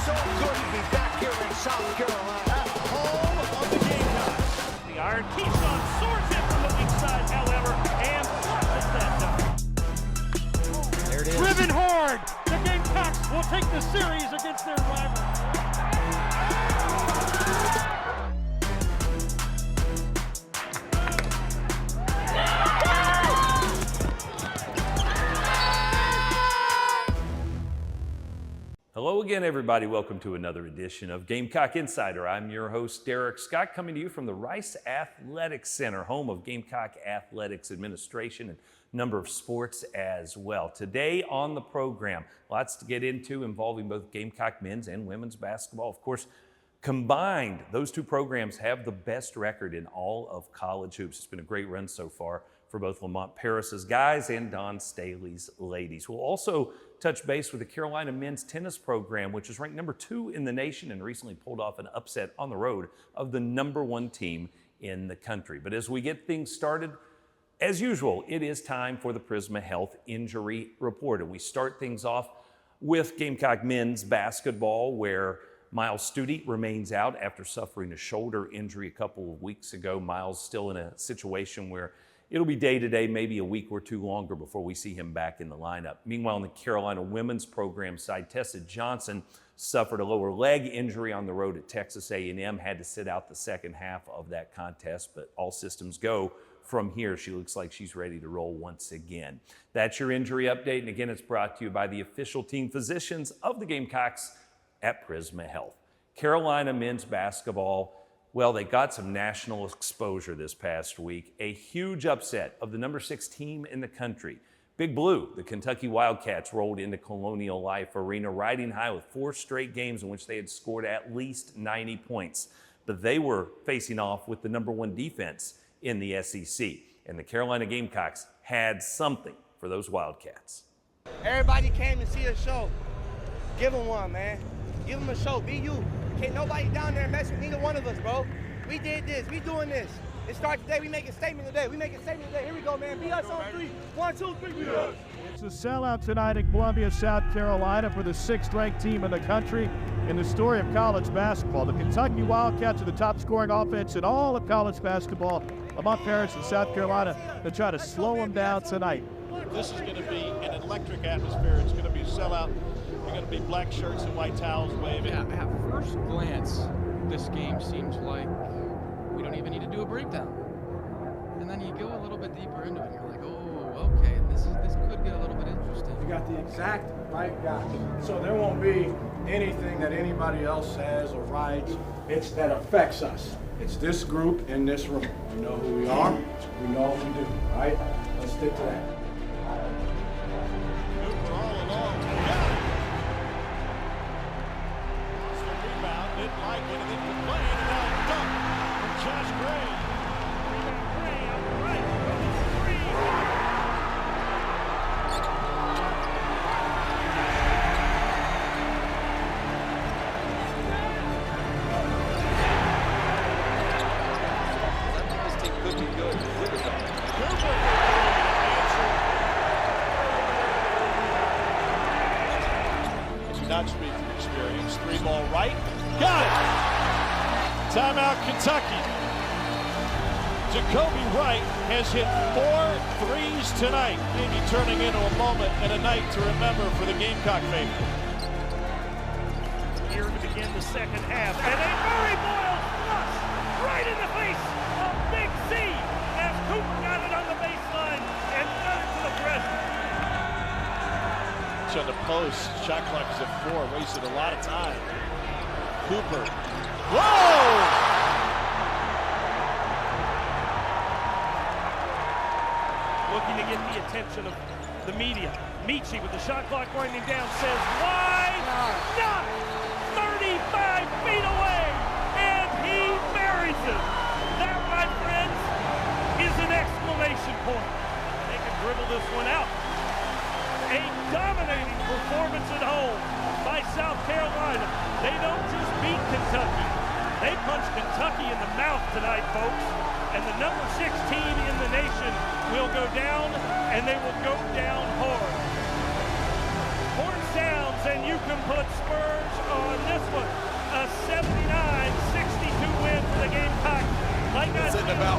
so good to be back here in South Carolina, home of the Gamecocks. The iron Keyshawn soars in from the weak side, however, and flushes that done. There it is. Driven hard. The Gamecocks will take the series against their rival. Hello again, everybody. Welcome to another edition of Gamecock Insider. I'm your host, Derek Scott, coming to you from the Rice Athletic Center, home of Gamecock Athletics Administration and a number of sports as well. Today on the program, lots to get into involving both Gamecock men's and women's basketball. Of course, combined, those two programs have the best record in all of college hoops. It's been a great run so far for both Lamont Paris's guys and Don Staley's ladies. We'll also touch base with the Carolina men's tennis program, which is ranked number 2 in the nation and recently pulled off an upset on the road of the number 1 team in the country. But as we get things started, as usual, it is time for the Prisma Health Injury Report. And we start things off with Gamecock men's basketball, where Miles Stute remains out after suffering a shoulder injury a couple of weeks ago. Miles still in a situation where it'll be day-to-day, maybe a week or two longer before we see him back in the lineup. Meanwhile, in the Carolina women's program side, Tessa Johnson suffered a lower leg injury on the road at Texas A&M, had to sit out the second half of that contest, but all systems go from here. She looks like she's ready to roll once again. That's your injury update, and again, it's brought to you by the official team physicians of the Gamecocks at Prisma Health. Carolina men's basketball, well, they got some national exposure this past week. A huge upset of the number 6 team in the country. Big Blue, the Kentucky Wildcats, rolled into Colonial Life Arena, riding high with 4 straight games in which they had scored at least 90 points. But they were facing off with the number 1 defense in the SEC. And the Carolina Gamecocks had something for those Wildcats. Everybody came to see a show. Give them one, man. Give them a show. Be you. Can't nobody down there mess with neither one of us, bro. We did this. We doing this. It starts today. We make a statement today. We make a statement today. Here we go, man. Be us on 3. 1, 2, 3. Be us. It's a sellout tonight in Columbia, South Carolina for the 6th-ranked team in the country. In the story of college basketball, the Kentucky Wildcats are the top-scoring offense in all of college basketball. Lamont Paris in South Carolina to try to slow them down tonight. This is going to be an electric atmosphere. It's going to be a sellout. You're going to be black shirts and white towels waving. Yeah, at first glance, this game seems like we don't even need to do a breakdown. And then you go a little bit deeper into it, and you're like, oh, okay, this could get a little bit interesting. You got the exact right guy. So there won't be anything that anybody else says or writes that affects us. It's this group in this room. We know who we are. We know what we do, right? Let's stick to that. Cooper all alone. Got it. Lost the rebound. Didn't like it. And then complained. And now a dunk from Josh Gray. Gray out the right. Goes 3. Not speak from experience. 3-ball right. Got it. Timeout, Kentucky. Jacoby Wright has hit 4 threes tonight. Maybe turning into a moment and a night to remember for the Gamecock faithful. Here to begin the second half. And a Murray Boyle flush right in the face of Big C as Cooper got it on the baseline and got it to the press. On the post, shot clock is at 4, wasted a lot of time. Cooper. Whoa! Looking to get the attention of the media. Michi with the shot clock winding down says, why not? 35 feet away, and he buries it. That, my friends, is an exclamation point. They can dribble this one out. A dominating performance at home by South Carolina. They don't just beat Kentucky. They punch Kentucky in the mouth tonight, folks. And the number 6 team in the nation will go down, and they will go down hard. Horn sounds, and you can put Spurs on this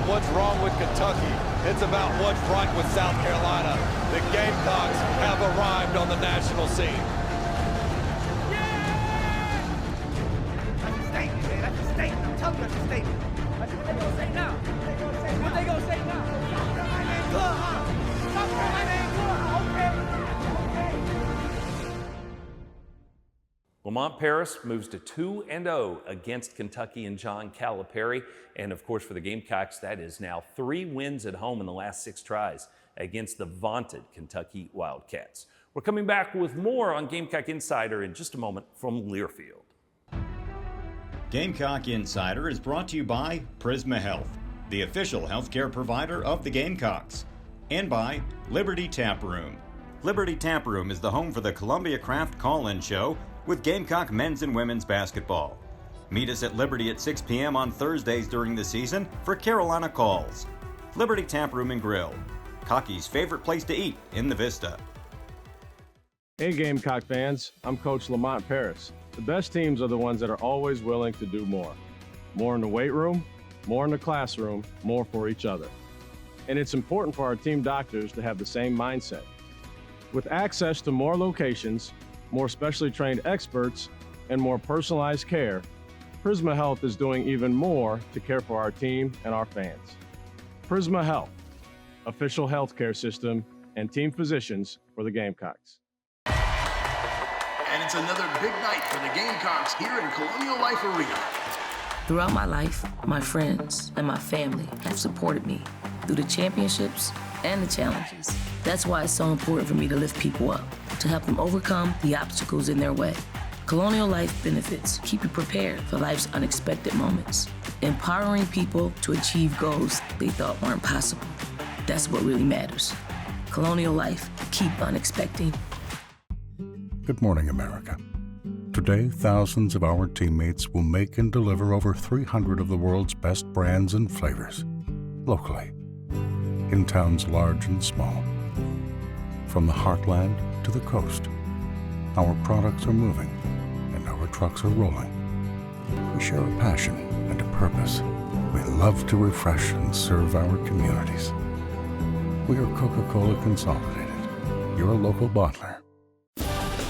about what's wrong with Kentucky. It's about what's right with South Carolina. The Gamecocks have arrived on the national scene. That's a statement, man. That's a statement. I'm telling you, that's a statement. What they gonna say now? What they gonna say now? South Carolina ain't good, huh? South Carolina ain't good, huh? Okay. Lamont Paris moves to 2-0 against Kentucky and John Calipari. And of course, for the Gamecocks, that is now 3 wins at home in the last 6 tries against the vaunted Kentucky Wildcats. We're coming back with more on Gamecock Insider in just a moment from Learfield. Gamecock Insider is brought to you by Prisma Health, the official healthcare provider of the Gamecocks, and by Liberty Tap Room. Liberty Tap Room is the home for the Columbia Craft Call-In Show with Gamecock men's and women's basketball. Meet us at Liberty at 6 p.m. on Thursdays during the season for Carolina Calls. Liberty Tap Room and Grill, Cocky's favorite place to eat in the Vista. Hey Gamecock fans, I'm Coach Lamont Paris. The best teams are the ones that are always willing to do more. More in the weight room, more in the classroom, more for each other. And it's important for our team doctors to have the same mindset. With access to more locations, more specially trained experts, and more personalized care, Prisma Health is doing even more to care for our team and our fans. Prisma Health, official healthcare system and team physicians for the Gamecocks. And it's another big night for the Gamecocks here in Colonial Life Arena. Throughout my life, my friends and my family have supported me through the championships and the challenges. That's why it's so important for me to lift people up, to help them overcome the obstacles in their way. Colonial Life benefits keep you prepared for life's unexpected moments, empowering people to achieve goals they thought weren't possible. That's what really matters. Colonial Life, keep unexpecting. Good morning, America. Today, thousands of our teammates will make and deliver over 300 of the world's best brands and flavors, locally, in towns large and small. From the heartland to the coast, our products are moving and our trucks are rolling. We share a passion and a purpose. We love to refresh and serve our communities. We are Coca-Cola Consolidated, your local bottler.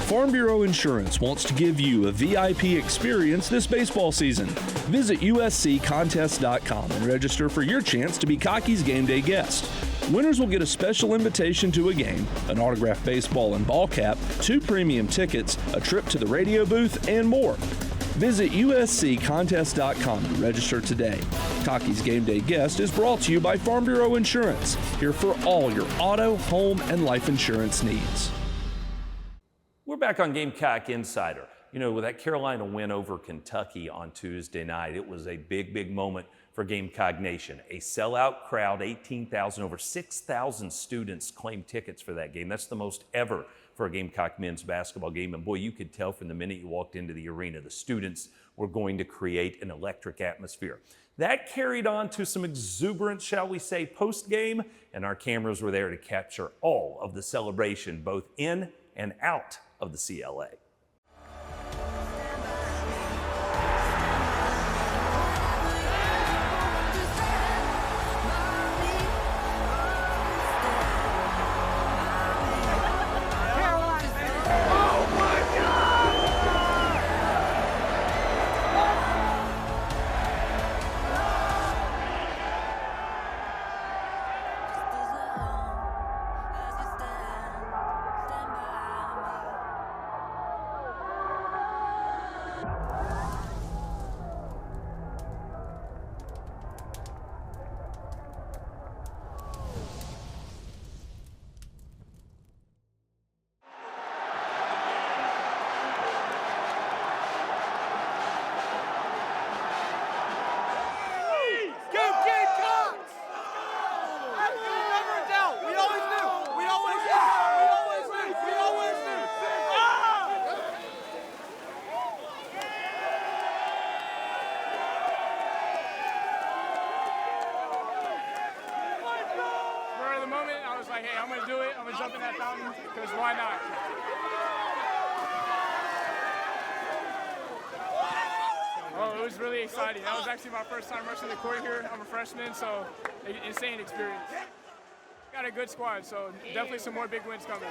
Farm Bureau Insurance wants to give you a VIP experience this baseball season. Visit usccontest.com and register for your chance to be Cocky's game day guest. Winners will get a special invitation to a game, an autographed baseball and ball cap, 2 premium tickets, a trip to the radio booth, and more. Visit usccontest.com to register today. Cocky's Game Day Guest is brought to you by Farm Bureau Insurance, here for all your auto, home, and life insurance needs. We're back on Gamecock Insider. You know, with that Carolina win over Kentucky on Tuesday night, it was a big, big moment for Gamecock Nation. A sellout crowd, 18,000, over 6,000 students claimed tickets for that game. That's the most ever for a Gamecock men's basketball game. And boy, you could tell from the minute you walked into the arena, the students were going to create an electric atmosphere. That carried on to some exuberance, shall we say, post-game, and our cameras were there to capture all of the celebration, both in and out of the CLA. Hey, I'm gonna do it. I'm gonna jump in that fountain because why not? Oh, it was was really exciting. That was actually my first time rushing the court here. I'm a freshman, so insane experience. Got a good squad, so definitely some more big wins coming.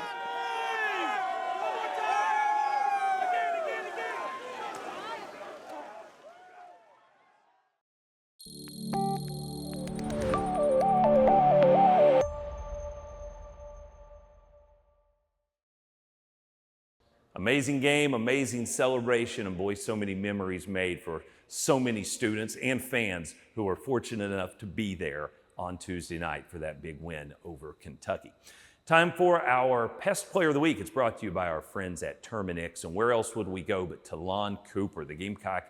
Amazing game, amazing celebration, and boy, so many memories made for so many students and fans who were fortunate enough to be there on Tuesday night for that big win over Kentucky. Time for our Pest Player of the Week. It's brought to you by our friends at Terminix. And where else would we go but Talon Cooper, the Gamecock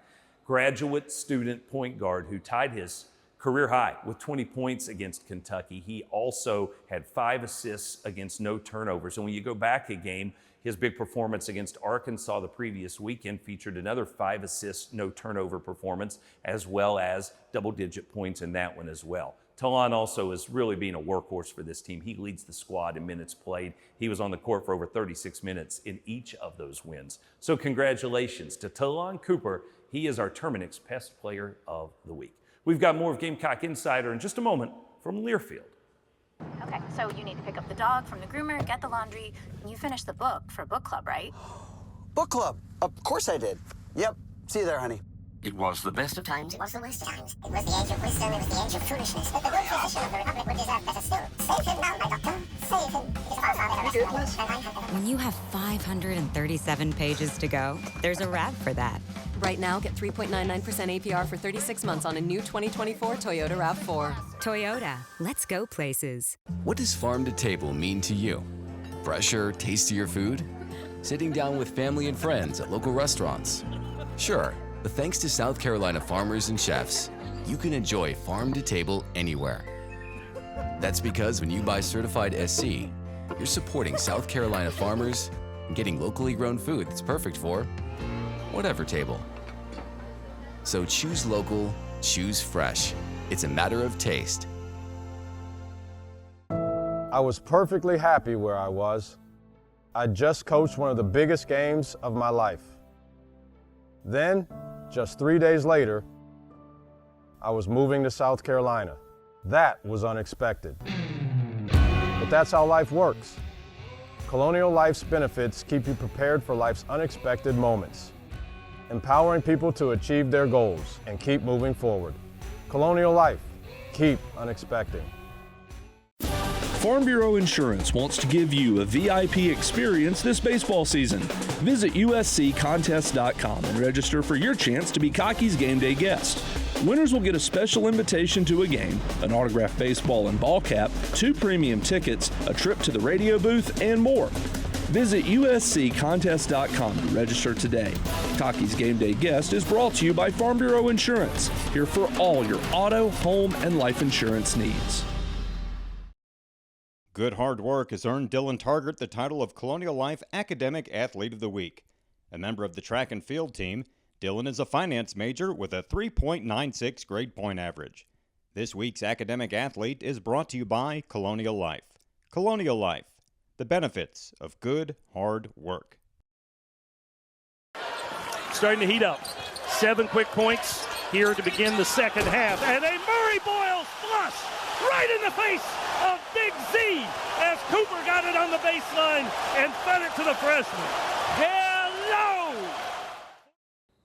graduate student point guard who tied his career high with 20 points against Kentucky. He also had 5 assists against no turnovers. And when you go back a game, his big performance against Arkansas the previous weekend featured another 5 assists, no turnover performance, as well as double-digit points in that one as well. Talon also is really being a workhorse for this team. He leads the squad in minutes played. He was on the court for over 36 minutes in each of those wins. So congratulations to Talon Cooper. He is our Terminix Pest Player of the Week. We've got more of Gamecock Insider in just a moment from Learfield. Okay, so you need to pick up the dog from the groomer, get the laundry, and you finish the book for book club, right? Book club? Of course I did. Yep. See you there, honey. It was the best of times. It was the worst of times. It was the age of wisdom. It was the age of foolishness. But the good physician of the Republic would deserve better still. Save him now, my doctor. Save him. His father. When you have 537 pages to go, there's a wrap for that. Right now, get 3.99% APR for 36 months on a new 2024 Toyota RAV4. Toyota, let's go places. What does farm to table mean to you? Fresher, tastier food? Sitting down with family and friends at local restaurants? Sure, but thanks to South Carolina farmers and chefs, you can enjoy farm to table anywhere. That's because when you buy certified SC, you're supporting South Carolina farmers and getting locally grown food that's perfect for whatever table. So choose local, choose fresh. It's a matter of taste. I was perfectly happy where I was. I just coached one of the biggest games of my life. Then, just 3 days later, I was moving to South Carolina. That was unexpected. But that's how life works. Colonial Life's benefits keep you prepared for life's unexpected moments, empowering people to achieve their goals and keep moving forward. Colonial Life, keep unexpecting. Farm Bureau Insurance wants to give you a VIP experience this baseball season. Visit usccontest.com and register for your chance to be Cocky's game day guest. Winners will get a special invitation to a game, an autographed baseball and ball cap, 2 premium tickets, a trip to the radio booth, and more. Visit usccontest.com to register today. Cocky's Game Day Guest is brought to you by Farm Bureau Insurance, here for all your auto, home, and life insurance needs. Good hard work has earned Dylan Targert the title of Colonial Life Academic Athlete of the Week. A member of the track and field team, Dylan is a finance major with a 3.96 grade point average. This week's academic athlete is brought to you by Colonial Life. Colonial Life, the benefits of good hard work. Starting to heat up. 7 quick points here to begin the second half. And a Murray Boyles flush right in the face of Big Z as Cooper got it on the baseline and fed it to the freshman. Hello!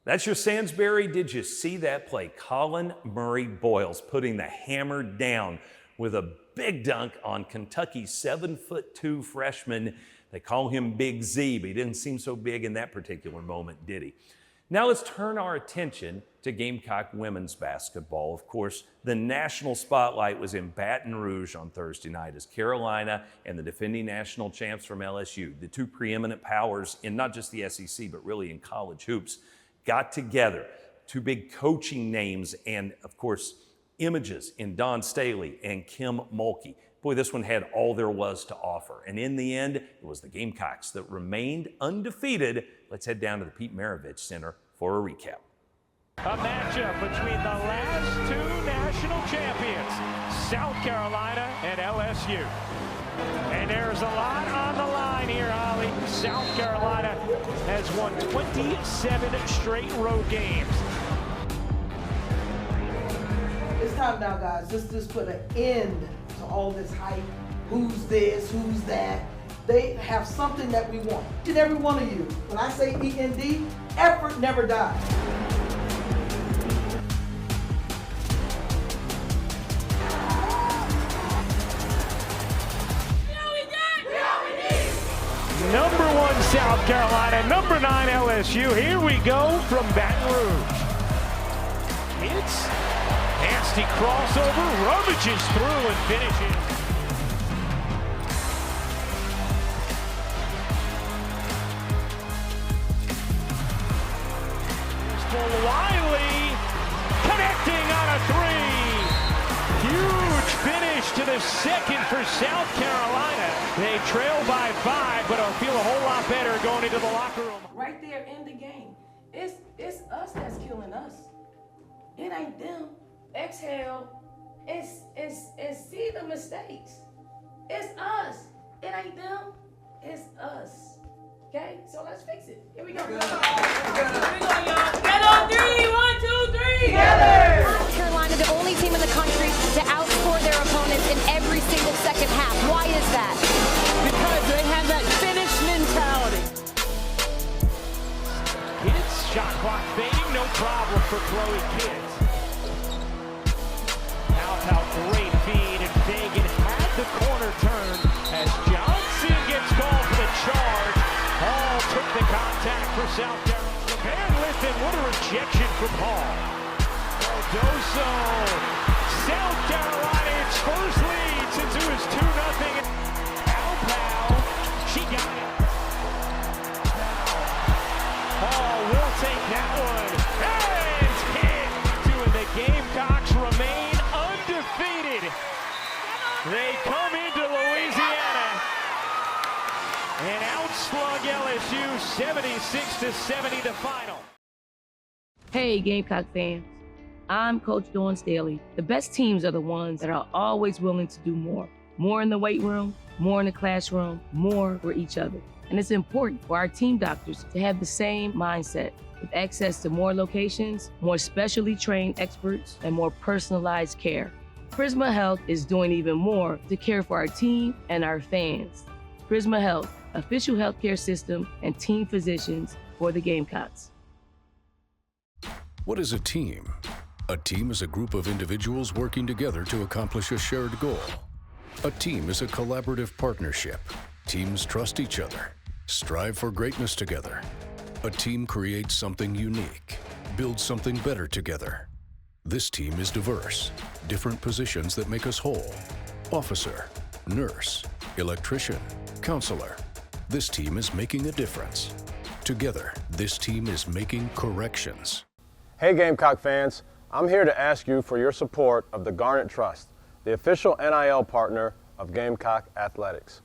That's your Sandsbury. Did you see that play? Colin Murray Boyles putting the hammer down with a big dunk on Kentucky's 7'2" freshman. They call him Big Z, but he didn't seem so big in that particular moment, did he? Now let's turn our attention to Gamecock women's basketball. Of course, the national spotlight was in Baton Rouge on Thursday night as Carolina and the defending national champs from LSU, the 2 preeminent powers in not just the SEC, but really in college hoops, got together. 2 big coaching names and, of course, images in Dawn Staley and Kim Mulkey. Boy, this one had all there was to offer. And in the end, it was the Gamecocks that remained undefeated. Let's head down to the Pete Maravich Center for a recap. A matchup between the last 2 national champions, South Carolina and LSU. And there's a lot on the line here, Holly. South Carolina has won 27 straight road games. calm down, guys. Let's just put an end to all this hype. Who's this, who's that? They have something that we want. Each and every one of you, when I say END, effort never dies. Number 1 South Carolina, number 9 LSU. Here we go from Baton Rouge. It's nasty crossover, rummages through and finishes. Wiley connecting on a 3. Huge finish to the second for South Carolina. They trail by 5, but it'll feel a whole lot better going into the locker room. Right there in the game. It's us that's killing us. It ain't them. Exhale and see the mistakes. It's us. It ain't them. It's us. Okay? So let's fix it. Here we go. Here we go, y'all. Get on 3. 1, 2, 3. Together. South Carolina, the only team in the country to outscore their opponents in every single second half. Why is that? Because they have that finish mentality. Kids, shot clock fading, no problem for Chloe Kids. How great feed, and Fagan had the corner turn as Johnson gets called for the charge. Hall took the contact for South Carolina. The man lifted, what a rejection from Hall. Cardoso, South Carolina, its first lead since it was 2-0. Pow, she got it. Hall will take that one. And hit. And the Gamecocks remain undefeated. They come into Louisiana and outslug LSU 76-70 the final. Hey, Gamecock fans. I'm Coach Dawn Staley. The best teams are the ones that are always willing to do more. More in the weight room, more in the classroom, more for each other. And it's important for our team doctors to have the same mindset, with access to more locations, more specially trained experts, and more personalized care. Prisma Health is doing even more to care for our team and our fans. Prisma Health, official healthcare system and team physicians for the Gamecocks. What is a team? A team is a group of individuals working together to accomplish a shared goal. A team is a collaborative partnership. Teams trust each other, strive for greatness together. A team creates something unique, builds something better together. This team is diverse, different positions that make us whole. Officer, nurse, electrician, counselor. This team is making a difference. Together, this team is making corrections. Hey Gamecock fans, I'm here to ask you for your support of the Garnet Trust, the official NIL partner of Gamecock Athletics.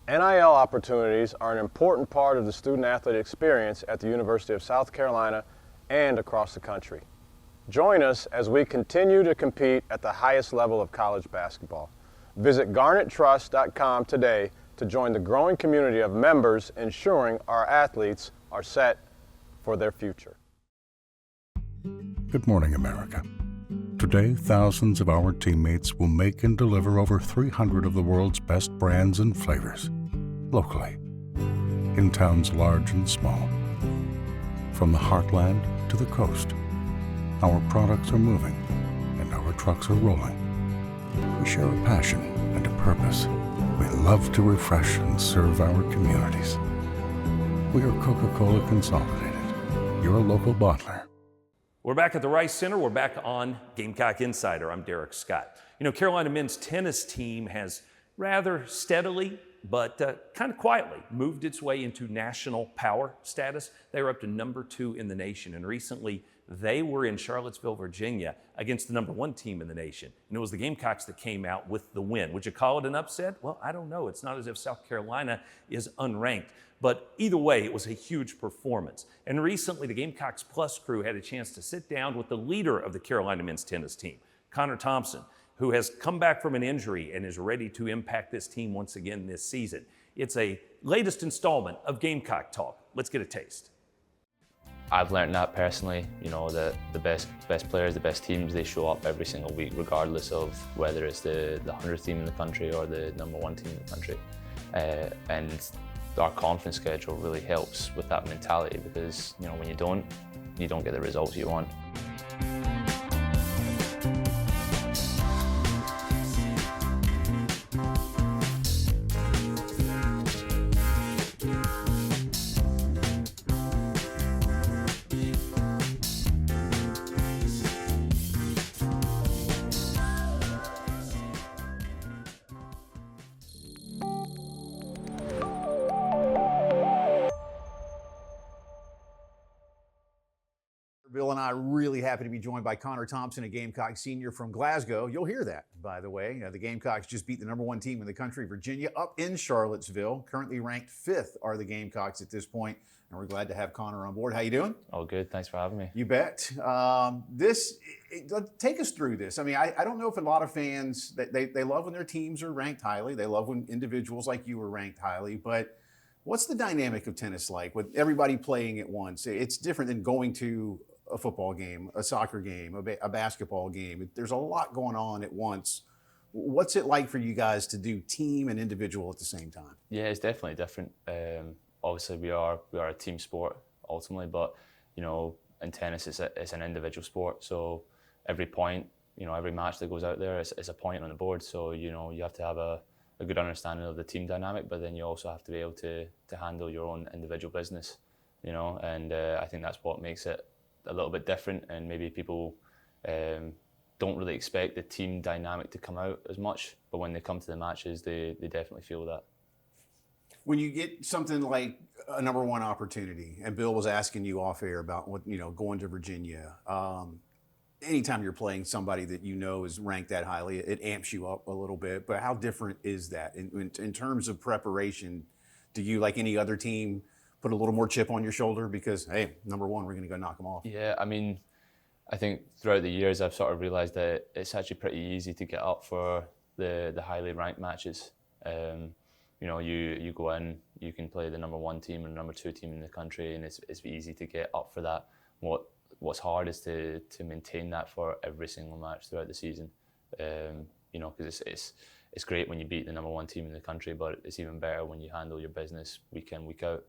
NIL opportunities are an important part of the student-athlete experience at the University of South Carolina and across the country. Join us as we continue to compete at the highest level of college basketball. Visit garnettrust.com today to join the growing community of members ensuring our athletes are set for their future. Good morning, America. Today, thousands of our teammates will make and deliver over 300 of the world's best brands and flavors, locally, in towns large and small. From the heartland to the coast, our products are moving and our trucks are rolling. We share a passion and a purpose. We love to refresh and serve our communities. We are Coca-Cola Consolidated, your local bottler. We're back at the Rice Center. We're back on Gamecock Insider. I'm Derek Scott. You know, Carolina men's tennis team has rather steadily, but kind of quietly moved its way into national power status. They were up to number 2 in the nation, and recently they were in Charlottesville, Virginia, against the number 1 team in the nation. And it was the Gamecocks that came out with the win. Would you call it an upset? Well, I don't know. It's not as if South Carolina is unranked. But either way, it was a huge performance. And recently, the Gamecocks Plus crew had a chance to sit down with the leader of the Carolina men's tennis team, Connor Thompson, who has come back from an injury and is ready to impact this team once again this season. It's a latest installment of Gamecock Talk. Let's get a taste. I've learned that personally, that the best players, the best teams, they show up every single week, regardless of whether it's the 100th team in the country or the #1 team in the country. And our conference schedule really helps with that mentality, because when you don't get the results you want. Bill and I are really happy to be joined by Connor Thompson, a Gamecock senior from Glasgow. You'll hear that, by the way. The Gamecocks just beat the #1 team in the country, Virginia, up in Charlottesville. Currently ranked 5th are the Gamecocks at this point, and we're glad to have Connor on board. How you doing? Oh, good. Thanks for having me. You bet. Take us through this. I mean, I don't know if a lot of fans, they love when their teams are ranked highly. They love when individuals like you are ranked highly, but what's the dynamic of tennis like with everybody playing at once? It's different than going to a football game, a soccer game, a basketball game. There's a lot going on at once. What's it like for you guys to do team and individual at the same time? Yeah, it's definitely different. Obviously, we are a team sport ultimately, but in tennis, it's an individual sport. So every point, every match that goes out there is a point on the board. So you have to have a good understanding of the team dynamic, but then you also have to be able to handle your own individual business. And I think that's what makes it a little bit different, and maybe people don't really expect the team dynamic to come out as much, but when they come to the matches, they definitely feel that. When you get something like a #1 opportunity, and Bill was asking you off air about going to Virginia, anytime you're playing somebody that is ranked that highly, it amps you up a little bit. But how different is that in terms of preparation? Do you, like any other team, put a little more chip on your shoulder because, hey, #1, we're going to go knock them off? Yeah, I mean, I think throughout the years I've sort of realised that it's actually pretty easy to get up for the highly ranked matches. You go in, you can play the #1 team and #2 team in the country, and it's easy to get up for that. What's hard is to maintain that for every single match throughout the season. Because it's great when you beat the #1 team in the country, but it's even better when you handle your business week in, week out.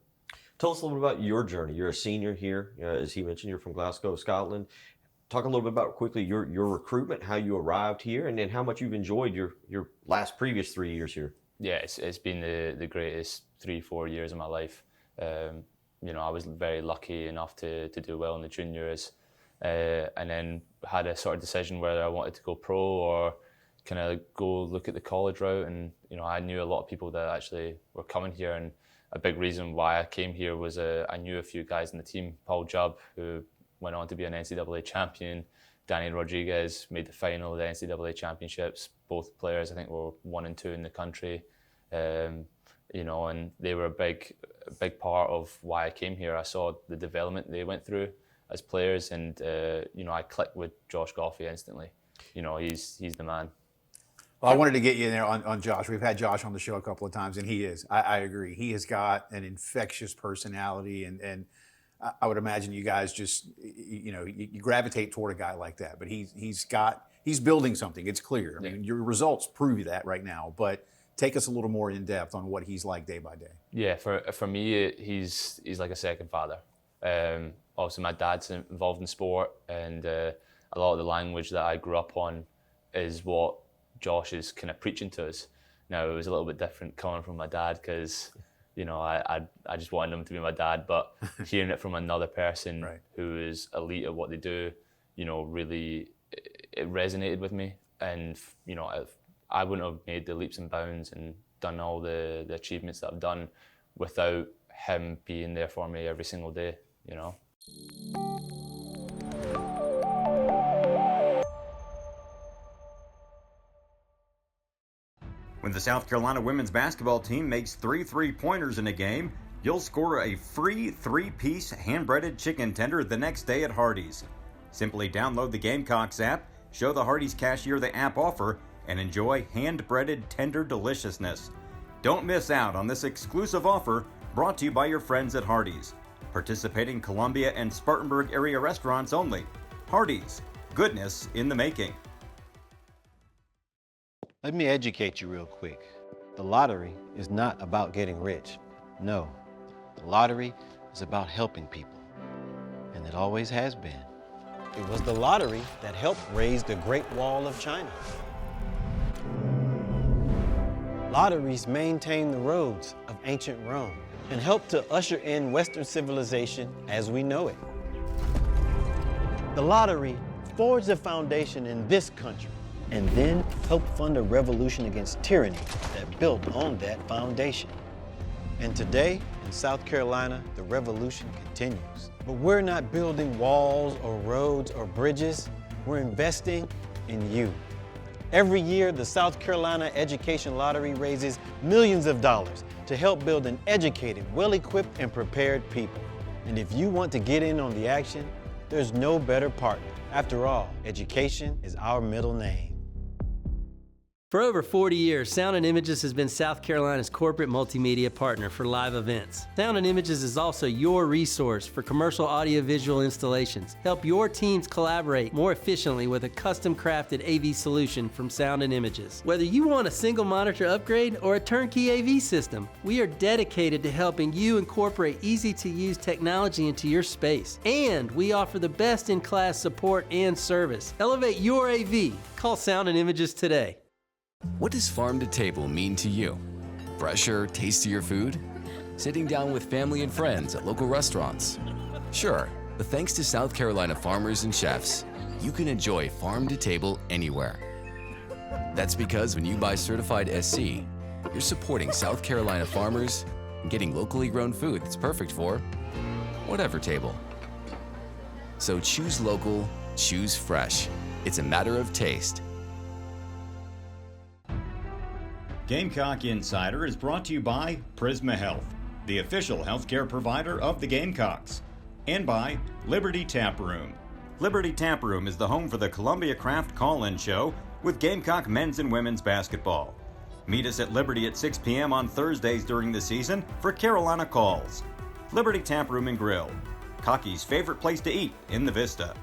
Tell us a little bit about your journey. You're a senior here, as he mentioned. You're from Glasgow, Scotland. Talk a little bit about quickly your recruitment, how you arrived here, and then how much you've enjoyed your previous 3 years here. Yeah, it's been the greatest 3-4 years of my life. I was very lucky enough to do well in the juniors, and then had a sort of decision whether I wanted to go pro or kind of go look at the college route. And I knew a lot of people that actually were coming here, and a big reason why I came here was I knew a few guys in the team. Paul Jubb, who went on to be an NCAA champion. Danny Rodriguez made the final of the NCAA championships. Both players, I think, were 1 and 2 in the country. And they were a big part of why I came here. I saw the development they went through as players, and I clicked with Josh Goffey instantly. He's the man. Well, I wanted to get you in there on Josh. We've had Josh on the show a couple of times, and I agree. He has got an infectious personality, and I would imagine you guys just, you gravitate toward a guy like that. But he's building something. It's clear. I mean, your results prove that right now. But take us a little more in depth on what he's like day by day. Yeah, for me, he's like a second father. Obviously, my dad's involved in sport, and a lot of the language that I grew up on is what Josh is kind of preaching to us. Now, it was a little bit different coming from my dad because, I just wanted him to be my dad, but hearing it from another person who is elite at what they do, really, it resonated with me. And, I wouldn't have made the leaps and bounds and done all the achievements that I've done without him being there for me every single day, When the South Carolina women's basketball team makes 3 3-pointers in a game, you'll score a free 3-piece hand-breaded chicken tender the next day at Hardee's. Simply download the Gamecocks app, show the Hardee's cashier the app offer, and enjoy hand-breaded tender deliciousness. Don't miss out on this exclusive offer brought to you by your friends at Hardee's. Participating Columbia and Spartanburg area restaurants only. Hardee's, goodness in the making. Let me educate you real quick. The lottery is not about getting rich. No, the lottery is about helping people, and it always has been. It was the lottery that helped raise the Great Wall of China. Lotteries maintain the roads of ancient Rome and helped to usher in Western civilization as we know it. The lottery forged a foundation in this country and then helped fund a revolution against tyranny that built on that foundation. And today, in South Carolina, the revolution continues. But we're not building walls or roads or bridges. We're investing in you. Every year, the South Carolina Education Lottery raises millions of dollars to help build an educated, well-equipped, and prepared people. And if you want to get in on the action, there's no better partner. After all, education is our middle name. For over 40 years, Sound & Images has been South Carolina's corporate multimedia partner for live events. Sound & Images is also your resource for commercial audiovisual installations. Help your teams collaborate more efficiently with a custom-crafted AV solution from Sound & Images. Whether you want a single monitor upgrade or a turnkey AV system, we are dedicated to helping you incorporate easy-to-use technology into your space. And we offer the best-in-class support and service. Elevate your AV. Call Sound & Images today. What does farm to table mean to you? Fresher, tastier food? Sitting down with family and friends at local restaurants? Sure, but thanks to South Carolina farmers and chefs, you can enjoy farm to table anywhere. That's because when you buy certified SC, you're supporting South Carolina farmers and getting locally grown food that's perfect for whatever table. So choose local, choose fresh. It's a matter of taste. Gamecock Insider is brought to you by Prisma Health, the official healthcare provider of the Gamecocks, and by Liberty Tap Room. Liberty Tap Room is the home for the Columbia Craft Call-In Show with Gamecock men's and women's basketball. Meet us at Liberty at 6 p.m. on Thursdays during the season for Carolina Calls. Liberty Tap Room and Grill, Cocky's favorite place to eat in the Vista.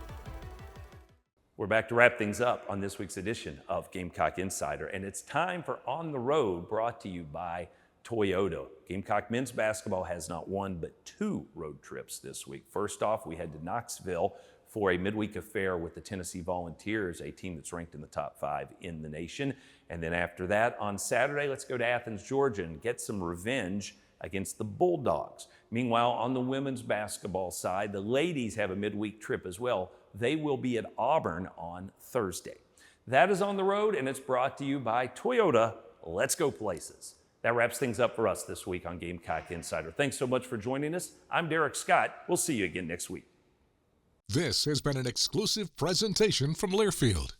We're back to wrap things up on this week's edition of Gamecock Insider, and it's time for On the Road, brought to you by Toyota. Gamecock men's basketball has not one but two road trips this week. First off, we head to Knoxville for a midweek affair with the Tennessee Volunteers, a team that's ranked in the top 5 in the nation. And then after that, on Saturday, let's go to Athens, Georgia, and get some revenge against the Bulldogs. Meanwhile, on the women's basketball side, the ladies have a midweek trip as well. They will be at Auburn on Thursday. That is On the Road, and it's brought to you by Toyota. Let's go places. That wraps things up for us this week on Gamecock Insider. Thanks so much for joining us. I'm Derek Scott. We'll see you again next week. This has been an exclusive presentation from Learfield.